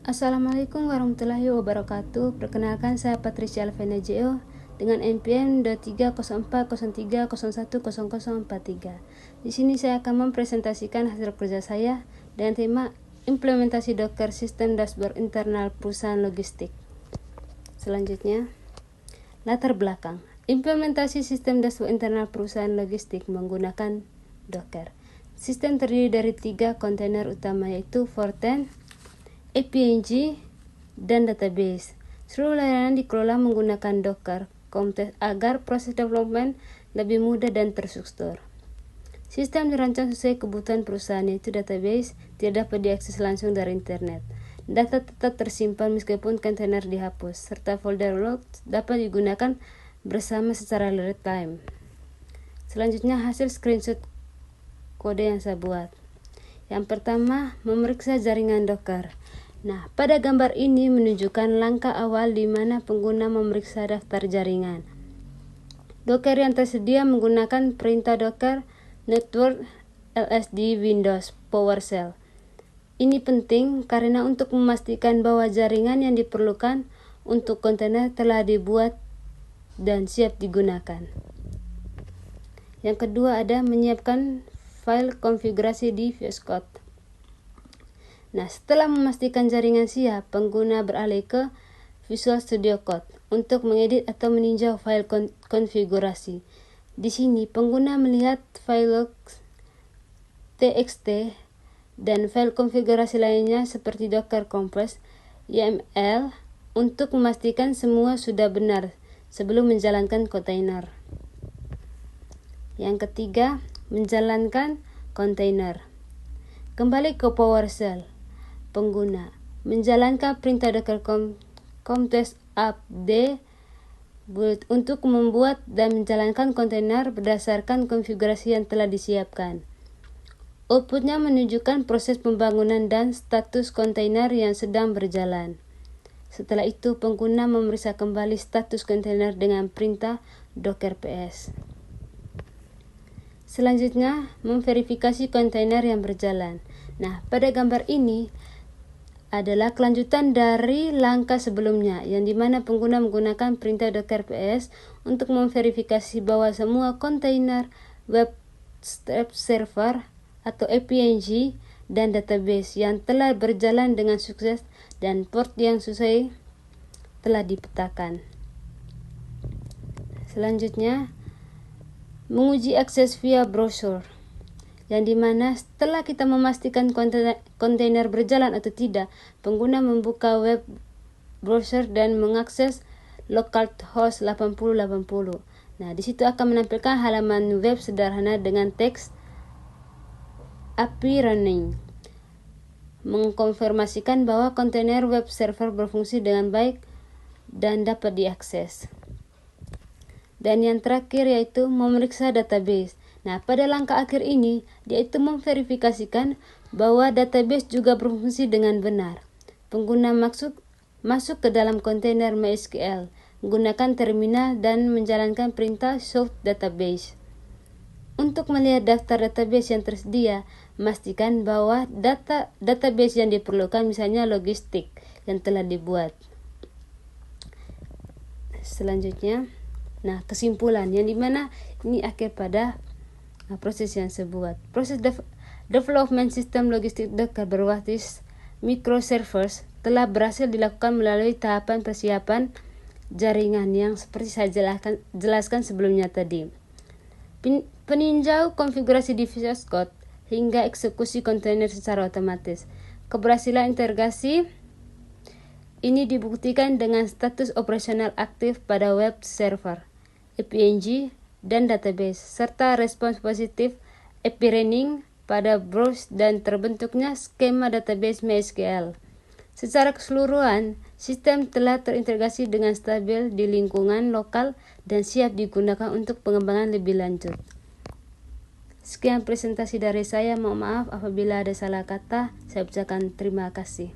Assalamualaikum warahmatullahi wabarakatuh. Perkenalkan, saya Patricia Alvena Jo dengan NPM 230403010043. Di sini saya akan mempresentasikan hasil kerja saya dengan tema implementasi Docker sistem dashboard internal perusahaan logistik. Selanjutnya, latar belakang. Implementasi sistem dashboard internal perusahaan logistik menggunakan Docker. Sistem terdiri dari 3 kontainer utama, yaitu Forten, APNG, dan database. Seluruh layanan dikelola menggunakan Docker Container agar proses development lebih mudah dan terstruktur. Sistem dirancang sesuai kebutuhan perusahaan, yaitu database tidak dapat diakses langsung dari internet. Data tetap tersimpan meskipun kontainer dihapus, serta folder logs dapat digunakan bersama secara real time. Selanjutnya, hasil screenshot kode yang saya buat. Yang pertama, memeriksa jaringan Docker. Nah, pada gambar ini menunjukkan langkah awal di mana pengguna memeriksa daftar jaringan. Docker yang tersedia menggunakan perintah Docker Network LSD Windows PowerShell. Ini penting karena untuk memastikan bahwa jaringan yang diperlukan untuk kontainer telah dibuat dan siap digunakan. Yang kedua ada menyiapkan file konfigurasi di VS Code. Nah, setelah memastikan jaringan siap, pengguna beralih ke Visual Studio Code untuk mengedit atau meninjau file konfigurasi. Di sini, pengguna melihat file logs, txt, dan file konfigurasi lainnya seperti Docker Compose, YAML, untuk memastikan semua sudah benar sebelum menjalankan kontainer. Yang ketiga, menjalankan kontainer. Kembali ke PowerShell. Pengguna menjalankan perintah Docker Container update untuk membuat dan menjalankan kontainer berdasarkan konfigurasi yang telah disiapkan. Outputnya menunjukkan proses pembangunan dan status kontainer yang sedang berjalan. Setelah itu, pengguna memeriksa kembali status kontainer dengan perintah Docker ps. Selanjutnya, memverifikasi kontainer yang berjalan. Nah, pada gambar ini adalah kelanjutan dari langkah sebelumnya, yang dimana pengguna menggunakan perintah Docker ps untuk memverifikasi bahwa semua kontainer web server atau APNG dan database yang telah berjalan dengan sukses dan port yang sesuai telah dipetakan. Selanjutnya, menguji akses via browser, yang dimana setelah kita memastikan kontainer berjalan atau tidak, pengguna membuka web browser dan mengakses localhost 8080. Nah, di situ akan menampilkan halaman web sederhana dengan teks API running, mengkonfirmasikan bahwa kontainer web server berfungsi dengan baik dan dapat diakses. Dan yang terakhir yaitu memeriksa database. Nah, pada langkah akhir ini, yaitu memverifikasikan bahwa database juga berfungsi dengan benar. Pengguna masuk ke dalam kontainer MySQL, menggunakan terminal dan menjalankan perintah show database. Untuk melihat daftar database yang tersedia, memastikan bahwa database yang diperlukan, misalnya logistik, yang telah dibuat. Selanjutnya, nah, kesimpulan yang dimana ini akhir pada proses yang saya buat. Proses development sistem logistik Docker berbasis microservices telah berhasil dilakukan melalui tahapan persiapan jaringan yang seperti saya jelaskan sebelumnya tadi. Peninjau konfigurasi di VS Code hingga eksekusi kontainer secara otomatis. Keberhasilan integrasi ini dibuktikan dengan status operasional aktif pada web server, APNG, dan database, serta respons positif API running pada browse dan terbentuknya skema database MySQL. Secara keseluruhan, sistem telah terintegrasi dengan stabil di lingkungan lokal dan siap digunakan untuk pengembangan lebih lanjut. Sekian presentasi dari saya, mohon maaf apabila ada salah kata, saya ucapkan terima kasih.